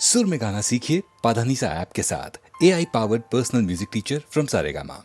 सुर में गाना सीखिए पाधानीसा ऐप के साथ। AI powered personal music teacher from Saregama.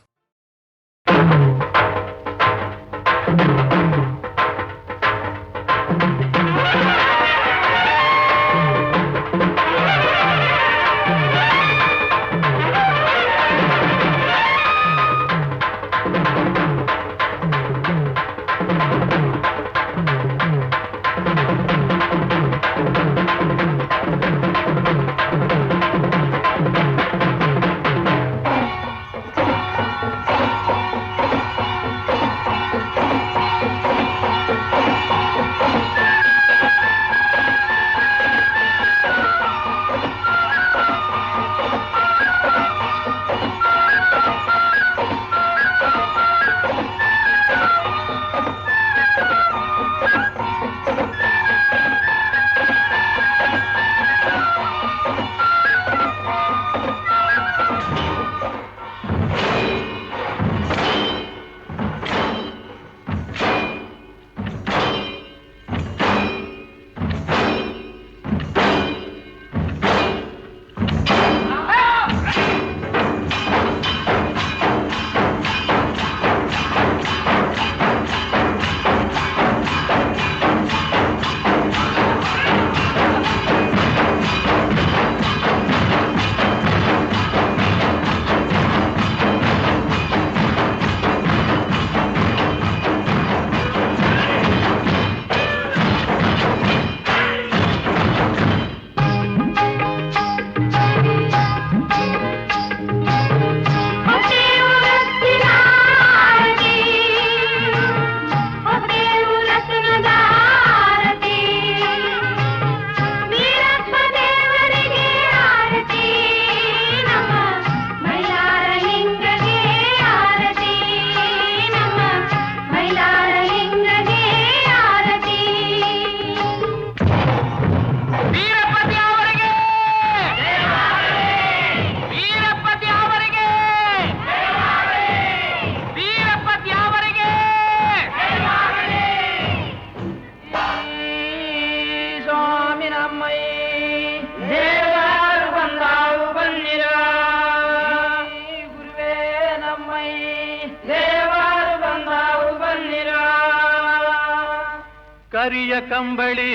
ಕರಿಯ ಕಂಬಳಿ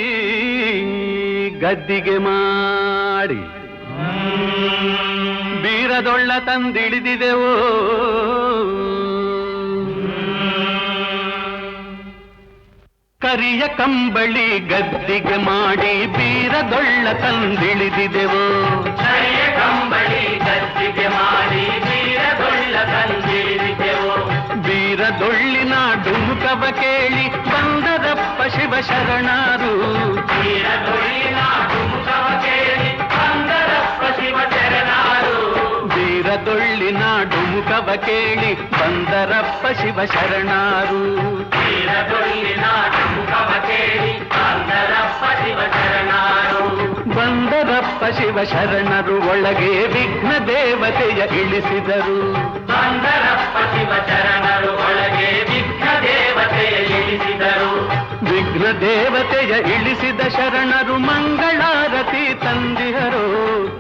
ಗದ್ದಿಗೆ ಮಾಡಿ ಬೀರದೊಳ್ಳ ತಂದಿಳಿದಿದೆವೋ. ಕರಿಯ ಕಂಬಳಿ ಗದ್ದಿಗೆ ಮಾಡಿ ಬೀರದೊಳ್ಳ ತಂದಿಳಿದಿದೆವೋ. ಕರಿಯ ಕಂಬಳಿ ಗದ್ದಿಗೆ ಮಾಡಿ ಬೀರದೊಳ್ಳ ತಂದಿಳಿದಿದೆವೋ. ಬೀರದೊಳ್ಳಿನ ಡುಮುಕವ ಕೇಳಿ ಬಂದರಪ್ಪ ಶಿವ ಶರಣರು. ಬೀರದೊಳ್ಳಿನ ಡುಮುಕವ ಕೇಳಿ ಬಂದರಪ್ಪ ಶಿವ ಶರಣರು. ಬೀರದೊಳ್ಳಿನ ಡುಮುಕವ ಕೇಳಿ ಬಂದರಪ್ಪ ಶಿವ ಶರಣರು. ಬೀರದೊಳ್ಳಿನ ಡುಮುಕವ ಕೇಳಿ ಬಂದರಪ್ಪ ಶಿವ ಶರಣರು. ಬಂದರಪ್ಪ ಶಿವ ಶರಣರು ಒಳಗೆ ವಿಘ್ನ ದೇವತೆಯ ಇಳಿಸಿದರು. ಬಂದರಪ್ಪ ಶಿವ ಶರಣರು ಒಳಗೆ ವಿಘ್ನ ದೇವತೆಯ ಇಳಿಸಿದರು. ವಿಘ್ನ ದೇವತೆಯ ಇಳಿಸಿದ ಶರಣರು ಮಂಗಳಾರತಿ ತಂದಿಹರು.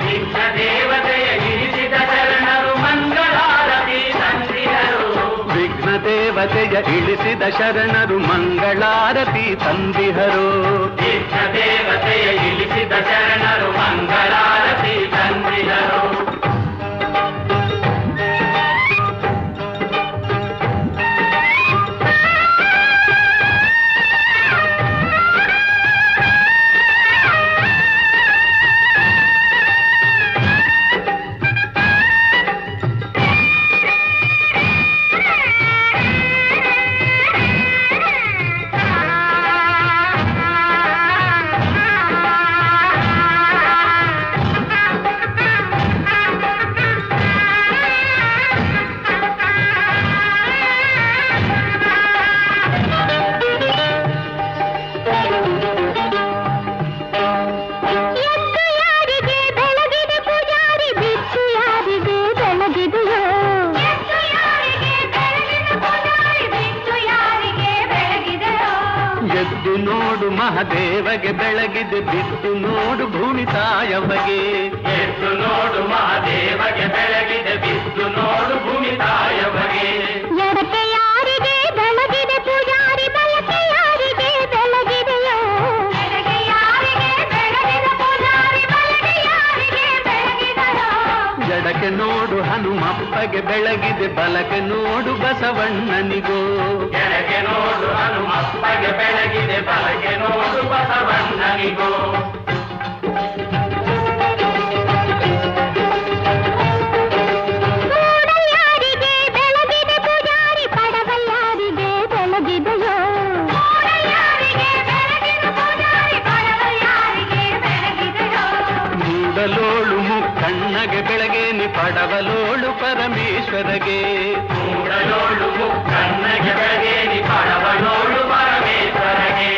ವಿಘ್ನ ದೇವತೆಯ ಇಳಿಸಿದ ಶರಣರು ಮಂಗಳಾರತಿ ತಂದಿಹರು. ವಿಘ್ನ ದೇವತೆಯ ಇಳಿಸಿದ ಶರಣರು ಮಂಗಳಾರತಿ ತಂದಿಹರು. ವಿಘ್ನ ದೇವತೆಯ ಇಳಿಸಿದ ಶರಣರು ಮಂಗಳಾರತಿ ತಂದಿಹರು. ಮಹಾದೇವಗೆ ಬೆಳಗಿದೆ ಬಿದ್ದು ನೋಡು ಭೂಮಿ ತಾಯವಗೆ. ಎದ್ದು ನೋಡು ಮಹಾದೇವಗೆ ಬೆಳಗಿದೆ ಬಿದ್ದು ನೋಡು ಭೂಮಿ ತಾಯವಗೆ. ಎಡಕ್ಕೆ ಯಾರಿಗೆ ಬೆಳಗಿದೆ ಪೂಜಾರಿ ಬಲಕ್ಕೆ ಯಾರಿಗೆ ಬೆಳಗಿದೆಯೋ. ಎಡಕ್ಕೆ ಯಾರಿಗೆ ಬೆಳಗಿದೆ ಪೂಜಾರಿ ಬಲಕ್ಕೆ ಯಾರಿಗೆ ಬೆಳಗಿದೆಯೋ. ಎಡಕ್ಕೆ ನೋಡು ಹನುಮಪ್ಪಗೆ ಬೆಳಗಿದೆ ಬಲಕ್ಕೆ ನೋಡು ಬಸವಣ್ಣನಿಗೋ. ಎಡಕ್ಕೆ ನೋಡು ಹನುಮಪ್ಪಗೆ ಬೆಳಗಿದೆ ಬಲಕ್ಕೆ ನೋಡು ಬಸವಣ್ಣನಿಗೋ. ಮೂಡಲ್ಯಾರಿಗೆ ಬೆಳಗಿದೆ ಪೂಜಾರಿ ಪಡವಲ್ಯಾರಿಗೆ ಬೆಳಗಿದೆಯೋ. ಮೂಡಲ್ಯಾರಿಗೆ ಬೆಳಗಿದೆ ಪೂಜಾರಿ ಪಡವಲ್ಯಾರಿಗೆ ಬೆಳಗಿದೆಯೋ. ಮೂಡಲೋಳು ಮುಕ್ಕಣ್ಣಗೆ ಬೆಳಗೇನಿ ಪಡವಲೋಳು ಪರಮೇಶ್ವರಗೆ. ಮೂಡಲೋಳು ಮುಕ್ಕಣ್ಣಗೆ ಬೆಳಗೇನಿ ಪಡವಲೋಳು ಪರಮೇಶ್ವರಗೆ.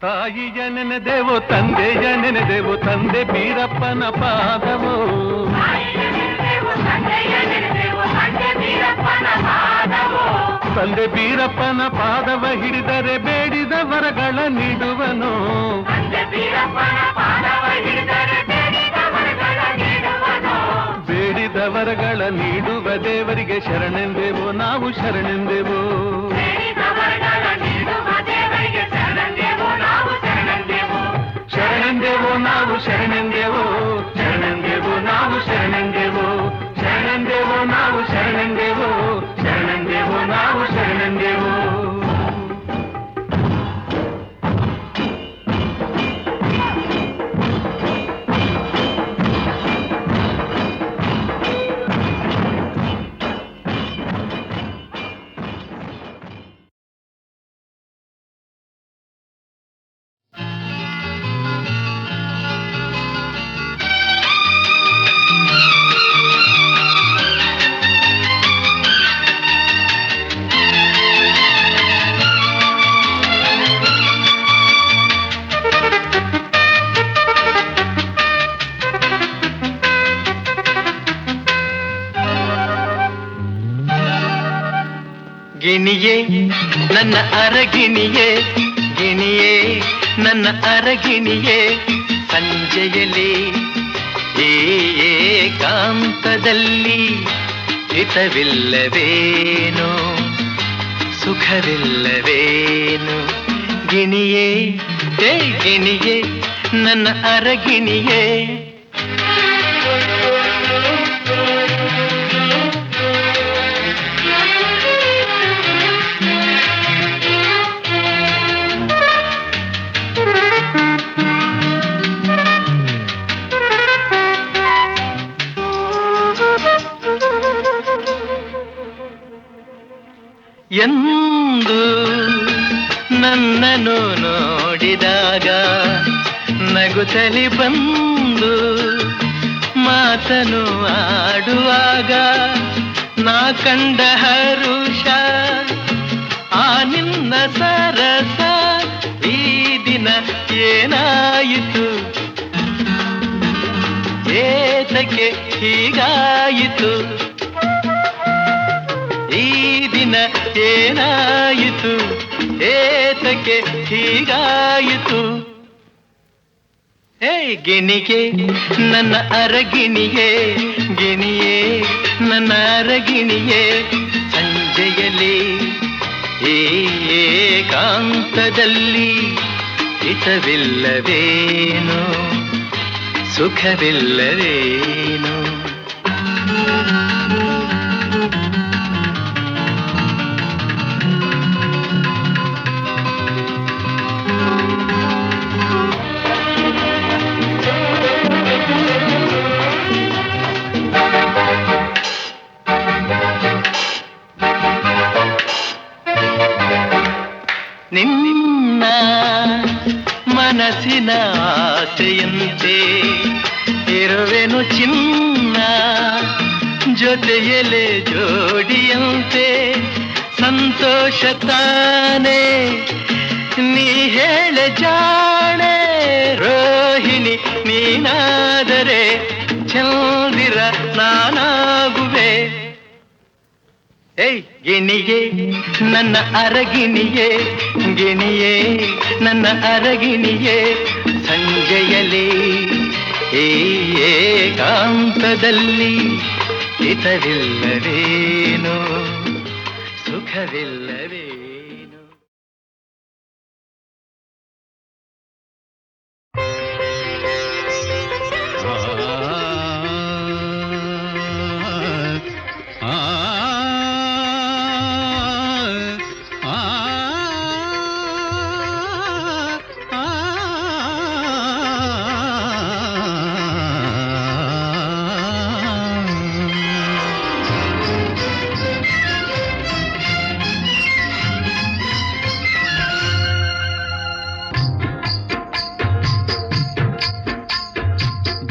ತಾಯಿಯ ನೆನೆದೆವು ತಂದೆಯ ನೆನೆದೆವು ತಂದೆ ಬೀರಪ್ಪನ ಪಾದವು. ತಂದೆ ಬೀರಪ್ಪನ ಪಾದವ ಹಿಡಿದರೆ ಬೇಡಿದ ವರಗಳ ನೀಡುವನು. ಬೇಡಿದ ವರಗಳ ನೀಡುವ ದೇವರಿಗೆ ಶರಣೆಂದೆವು ನಾವು ಶರಣೆಂದೆವು. ಶರಣೆಂದೆವು ನಾವು ಶರಣೆಂದೆವು ಶರಣೆಂದೆವು ನಾವು ಶರಣೆಂದೆವು ಶರಣೆಂದೆವು ನಾವು ಶರಣೆಂದೆವು ಶರಣೆಂದೆವು ನಾವು ಶರಣೆಂದೆವು. ಗಿಣಿಯೇ ನನ್ನ ಅರಗಿಣಿಯೇ ಗಿಣಿಯೇ ನನ್ನ ಅರಗಿಣಿಯೇ ಸಂಜೆಯಲ್ಲಿ ಏಕಾಂತದಲ್ಲಿ ಹಿತವಿಲ್ಲವೇನೋ ಸುಖವಿಲ್ಲವೇನೋ. ಗಿಣಿಯೇ ಹೇ ಗಿಣಿಯೇ ನನ್ನ ಅರಗಿಣಿಯೇ. ಎಂದು ನನ್ನನ್ನು ನೋಡಿದಾಗ ನಗುತ್ತಲಿ ಬಂದು ಮಾತನು ಆಡುವಾಗ ನಾ ಕಂಡ ಹರುಷ ಆ ನಿನ್ನ ಸರಸ ಈ ದಿನ ಏನಾಯಿತು ಏತಕ್ಕೆ ಹೀಗಾಯಿತು ಈ ದಿನ ಏನಾಯಿತು ಏತಕ್ಕೆ ಹೀಗಾಯಿತು. ಹೇ ಗಿಣಿಗೆ ನನ್ನ ಅರಗಿಣಿಯೇ ಗಿಣಿಯೇ ನನ್ನ ಅರಗಿಣಿಯೇ ಸಂಜೆಯಲ್ಲಿ ಏಕಾಂತದಲ್ಲಿ ಹಿತವಿಲ್ಲವೇನೋ ಸುಖವಿಲ್ಲವೇನೋ. ನಿನ್ನ ಮನಸ್ಸಿನ ಆಸೆಯಂತೆ ಇರುವೆನು ಚಿನ್ನ ಜೊತೆಯಲೆ ಜೋಡಿಯಂತೆ ಸಂತೋಷ ತಾನೇ ನೀ ಹೇಳ ಜಾಣೆ ರೋಹಿಣಿ ನೀನಾದರೆ ಚಂದಿರ ನಾನಾಗುವೆ. ಏಯ್ ಗಿಣಿಯೇ ನನ್ನ ಅರಗಿಣಿಯೇ, ಗಿಣಿಯೇ ನನ್ನ ಅರಗಿಣಿಯೇ, ಸಂಜೆಯಲಿ ಏಕಾಂತದಲ್ಲಿ ಹಿತವಿಲ್ಲವೇನೋ ಸುಖವಿಲ್ಲವೇನೋ.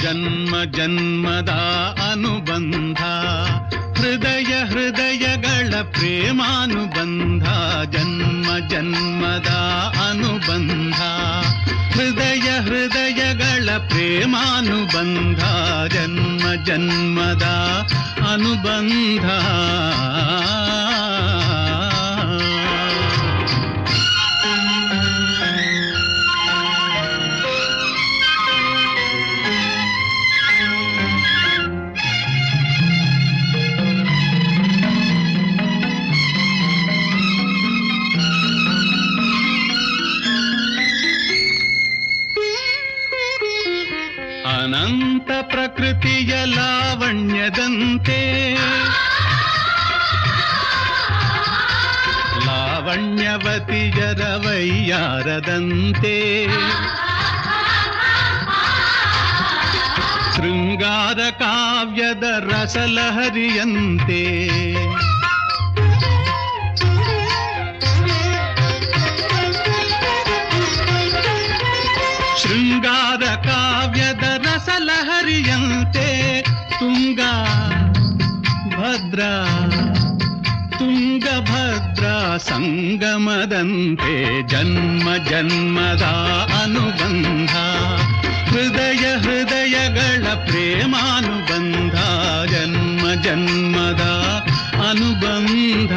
ಜನ್ಮ ಜನ್ಮದ ಅನುಬಂಧ, ಹೃದಯ ಹೃದಯಗಳ ಪ್ರೇಮಾನುಬಂಧ. ಜನ್ಮ ಜನ್ಮದ ಅನುಬಂಧ, ಹೃದಯ ಹೃದಯಗಳ ಪ್ರೇಮಾನುಬಂಧ. ಜನ್ಮ ಜನ್ಮದ ಅನುಬಂಧ. ಅನಂತ ಪ್ರಕೃತಿಯ ಲಾವಣ್ಯದಂತೆ, ಲಾವಣ್ಯವತಿಯರ ವೈಯಾರದಂತೆ, ಶೃಂಗಾರ ಕಾವ್ಯದ ರಸಲಹರಿಯಂತೆ, ಶೃಂಗಾರ ಕಾವ್ಯದ ರಸಲಹರಿಯಂತೆ, ತುಂಗ ಭದ್ರಾ ತುಂಗಭದ್ರಾ ಸಂಗಮದಂತೆ. ಜನ್ಮ ಜನ್ಮದ ಅನುಬಂಧ, ಹೃದಯ ಹೃದಯಗಳ ಪ್ರೇಮಾನುಬಂಧ. ಜನ್ಮ ಜನ್ಮದ ಅನುಬಂಧ.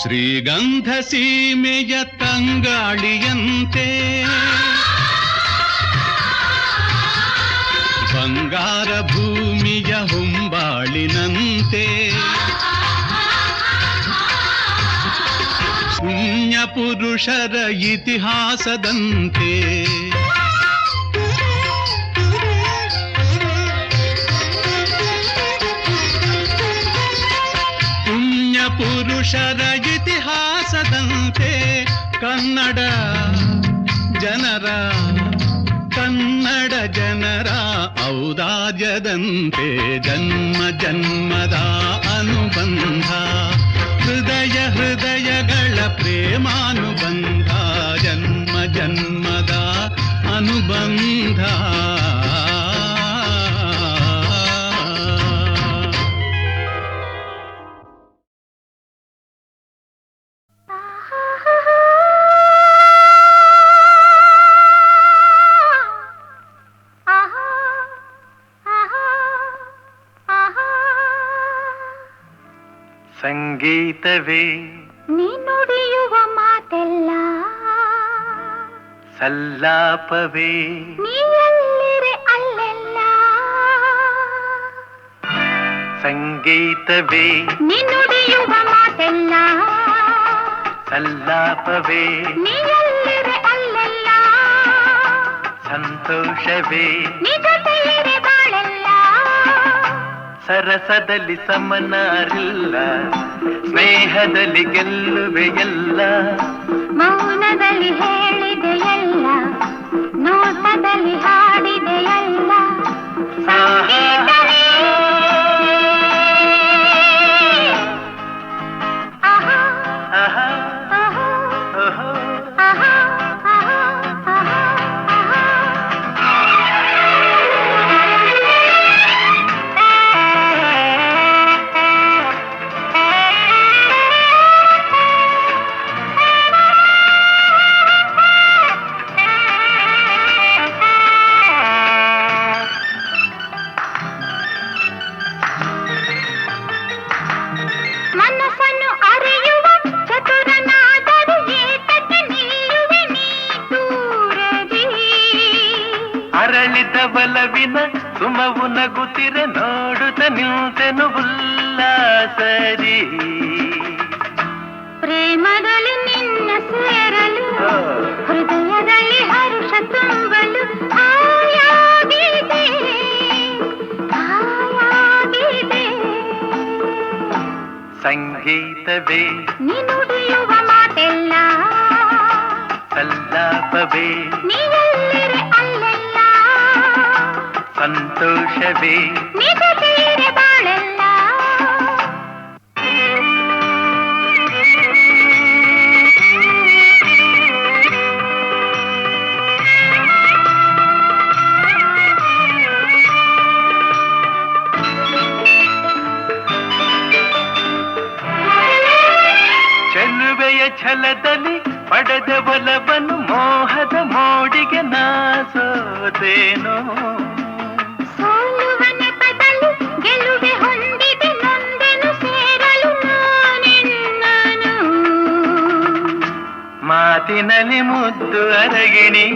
ಶ್ರೀಗಂಧ ಸೀಮೆಯ ತಂಗಾಳಿಯಂತೆ, ಬಂಗಾರ ಭೂಮಿಯ ಹೊಂಬಾಳಿನಂತೆ, ಪುಣ್ಯ ಪುರುಷರ ಇತಿಹಾಸದಂತೆ, ಪುರುಷರ ಇತಿಹಾಸದಂತೆ. ಕನ್ನಡ ಜನರ ಔದಾರ್ಯದಂತೆ. ಜನ್ಮ ಜನ್ಮದ ಅನುಬಂಧ, ಹೃದಯ ಹೃದಯಗಳ ಪ್ರೇಮಾನುಬಂಧ. ಜನ್ಮ ಜನ್ಮದ ಅನುಬಂಧ. ಸಂಗೀತವೇ ನೀ ನುಡಿಯುವ ಮಾತೆಲ್ಲ, ಸಲ್ಲಾಪವೇ ನೀ ಎಲ್ಲಿರೆ ಅಲ್ಲೆಲ್ಲ. ಸಂಗೀತವೇ ನೀ ನುಡಿಯುವ ಮಾತೆಲ್ಲ, ಸಲ್ಲಾಪವೇ ನೀ ಎಲ್ಲಿರೆ ಅಲ್ಲೆಲ್ಲ. ಸಂತೋಷವೇ ನೀ ಜೊತೆಯಿರೆ ಬಾಳೆಲ್ಲ. ಸರಸದಲ್ಲಿ ಸಮನಾರಿಲ್ಲ, ಸ್ನೇಹದಲ್ಲಿ ಗೆಲ್ಲುವೆ ಎಲ್ಲ. ಮೌನದಲ್ಲಿ ಹೇಳಿದೆಯಲ್ಲ, ನೋಟದಲ್ಲಿ ಹಾಡಿದೆಯಲ್ಲ. ಸಂಗೀತವೇ ಆಹಾ ಆಹಾ ಆಹಾ ಓಹೋ ಆಹಾ ಆಹಾ ಆಹಾ ಆಹಾ. ಒಲವಿನ ಸುಮವು ನಗುತ್ತಿರೆ ನೋಡುತ್ತ ನಿಂತೆನು ಉಲ್ಲಾಸರಿ. ಪ್ರೇಮದಲ್ಲಿ ನಿನ್ನ ಸೇರಲು ಹೃದಯದಲ್ಲಿ ಹರುಷ ತುಂಬಲು ಆಯಾಗಿದೆ ಆಯಾಗಿದೆ. ಸಂಗೀತವೇ ನೀ ನುಡಿಯುವ ಮಾತೆಲ್ಲ ಸಲ್ಲಾಪವೇ ನೀವೆಲ್ಲಿರೆ ಅಲ್ಲೆಲ್ಲ ಸಂತೋಷವೇ ನೀ ಜೊತೆಯಿರೆ ಬಾಳೆಲ್ಲ. ಚೆಲುವೆಯ ಛಲದಲ್ಲಿ ಪಡೆದ ಒಲವನ್ನು ಮೋಹದ ಮೋಡಿಗೆ ನಾಸೋದೇನೋ. ಸೋಲುವ ನೆಪದಲ್ಲಿ ಗೆಲುವೆ ಹೊಂದಿದೆ ನೊಂದೆನು ಸೇರಲು ನಾನೆನ್ನನು. ಮಾತಿನಲ್ಲಿ ಮುದ್ದು ಅರಗಿಣಿ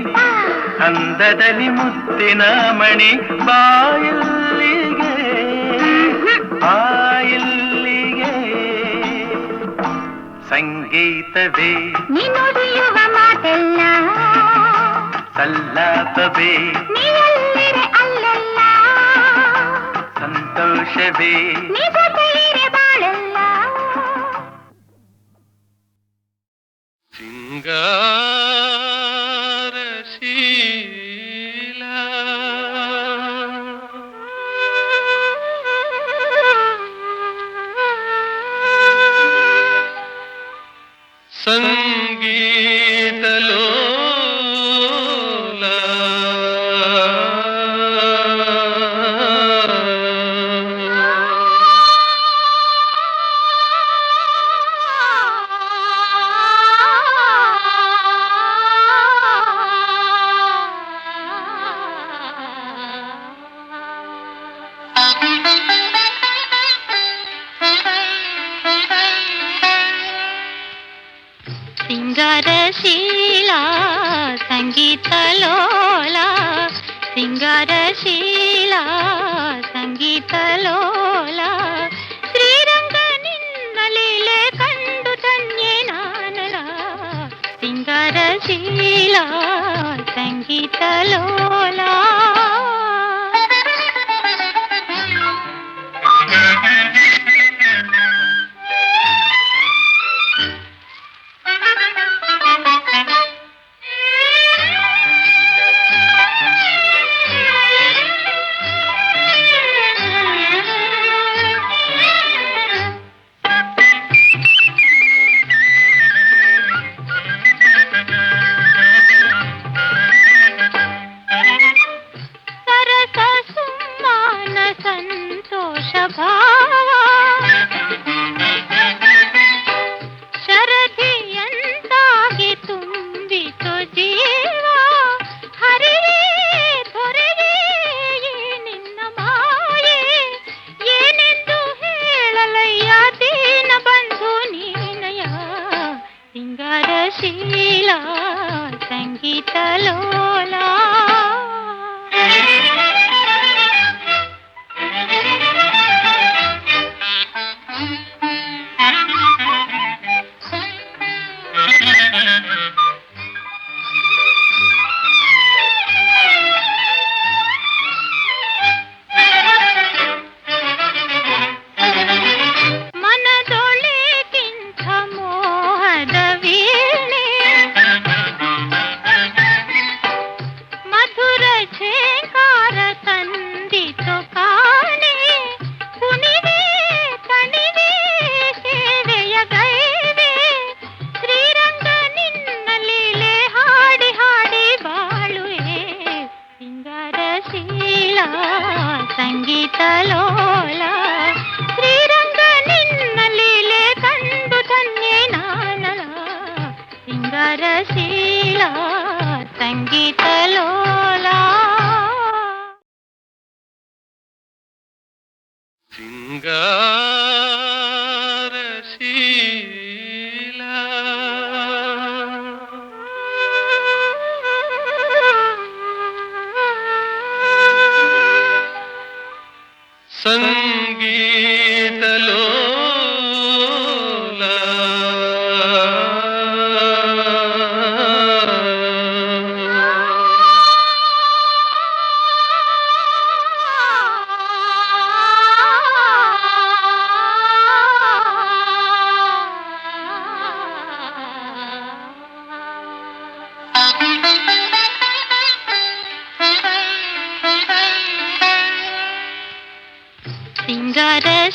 ಅಂದದಲ್ಲಿ ಮುತ್ತಿನ ಮಣಿ ಬಾಯಿಲ್ಲಿಗೆ ಬಾಯಿಲ್ಲಿಗೆ. ಸಂಗೀತವೇ ನೀ ನುಡಿಯುವ ಮಾತೆಲ್ಲ ಸಲ್ಲಾಪವೇ ನೀವೆಲ್ಲಿರೆ ಅಲ್ಲೆಲ್ಲ ಸಂತೋಷವೇ ನೀ ಜೊತೆಯಿರೆ ಬಾಳೆಲ್ಲ. ಸಿಂಗಾರಶೀಲ ಸಂಗೀತಲೋಲ ಸಿಂಗಾರಶೀಲ ಸಂಗೀತ ಲೋಲ ಸಿಂಗಾರಶೀಲ ಸಂಗೀತ ಲೋಲ. ಶ್ರೀರಂಗ ನಿನ್ನ ಲೀಲೆ ಕಂಡು ಧನ್ಯೆ ನಾನಲ. ಸಿಂಗಾರಶೀಲ ಸಂಗೀತ ಲೋಲ. ಸರಸ ಸುಮ್ಮಾನ ಸಂತೋಷ ಭಾವ ಶರಧಿಯಂತಾಗಿ ತುಂಬಿತು ಜೀವ. ಹರಿವೇ ತೊರೆವೇ ನಿನ್ನ ಮಾಯೆ ಏನೆಂದು ಹೇಳಲಯ್ಯ ದೀನ ಬಂಧು ನೀನಯ. ಸಿಂಗಾರಶೀಲ ಸಂಗೀತ ಲೋಲ. ಮನದೊಳಗಿಂತ ಮೋಹದ ವೀಣೆ ಮಧುರ ಝೇಂಕಾರ ತಂದಿತು ಕಾಣೆ. ಕುಣಿವೆ ಕಣಿವೆ ಸೇವೆಯ ಗೈವೆ ಶ್ರೀರಂಗ ನಿನ್ನ ಲೀಲೆ ಹಾಡಿ ಹಾಡಿ ಬಾಳುವೆ. ಸಿಂಗಾರಶೀಲ ಸಂಗೀತ ಲೋಲ. ಶ್ರೀರಂಗ ನಿನ್ನ ಲೀಲೆ ಕಂಡು ಧನ್ಯೆ ನಾನಲ. ಸಿಂಗಾರಶೀಲ ಸಂಗೀತ ಲೋಲ. ಸಿಂಗಾರಶೀಲ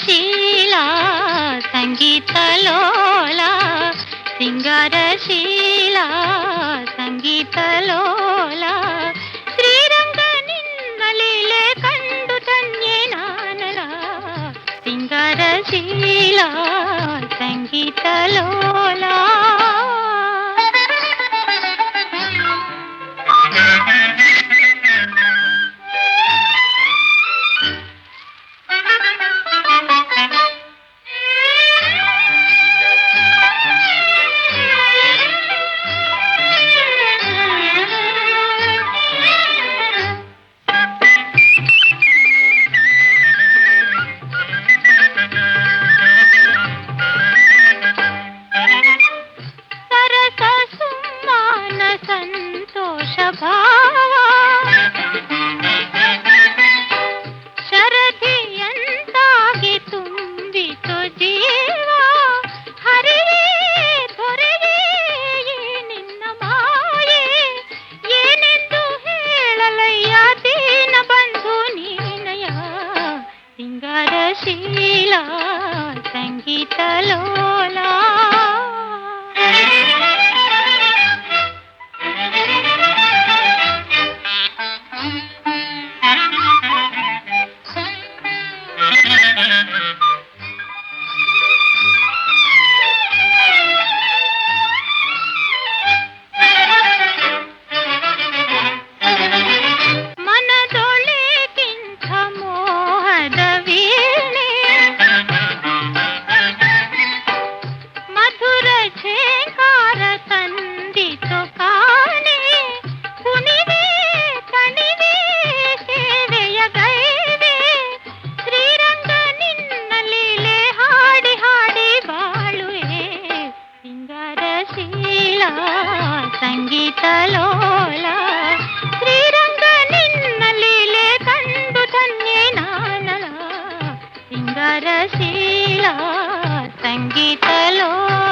ಶೀಲ ಸಂಗೀತ ಲೋಲ ಸಿಂಗಾರ ಶೀಲ ಸಂಗೀತ ಲೋಲ ಶ್ರೀರಂಗ ನಿನ್ನ ಲೀಲೆ ಕಂಡು ಧನ್ಯೆ ನಾನಲ ಸಿಂಗಾರ ಶೀಲ ಸಂಗೀತ ಲೋಲ ಸಂತೋಷ ಭಾವ ಶರಧಿಯಂತಾಗಿ ತುಂಬಿತು ಜೀವ ಹರಿವೇ ತೊರೆವೇ ನಿನ್ನ ಮಾಯೆ ಏನೆಂದು ಹೇಳಲಯ್ಯ ದೀನ ಬಂಧು ನೀನಯ ಸಿಂಗಾರ ಶೀಲ ಸಂಗೀತ ಲೋಲ ಮನದೊಳಗಿಂತ ಮೋಹದ ವೀಣೆ ಮಧುರ ಝೇಂಕಾರ ತಂದಿತು ಕಾಣೆ ಕುಣಿವೆ ಕಣಿವೆ ಸೇವೆಯ ಗೈವೆ ಶ್ರೀರಂಗ ನಿನ್ನ ಲೀಲೆ ಹಾಡಿ ಹಾಡಿ ಬಾಳುವೆ ಸಿಂಗಾರ ಶೀಲ ಸಂಗೀತ ಲೋಲ ಶ್ರೀರಂಗ ನಿನ್ನ ಲೀಲೆ ಕಂಡು ಧನ್ಯೆ ನಾನಲ ಸಿಂಗಾರ ಶೀಲ ಸಂಗೀತ ಲೋಲ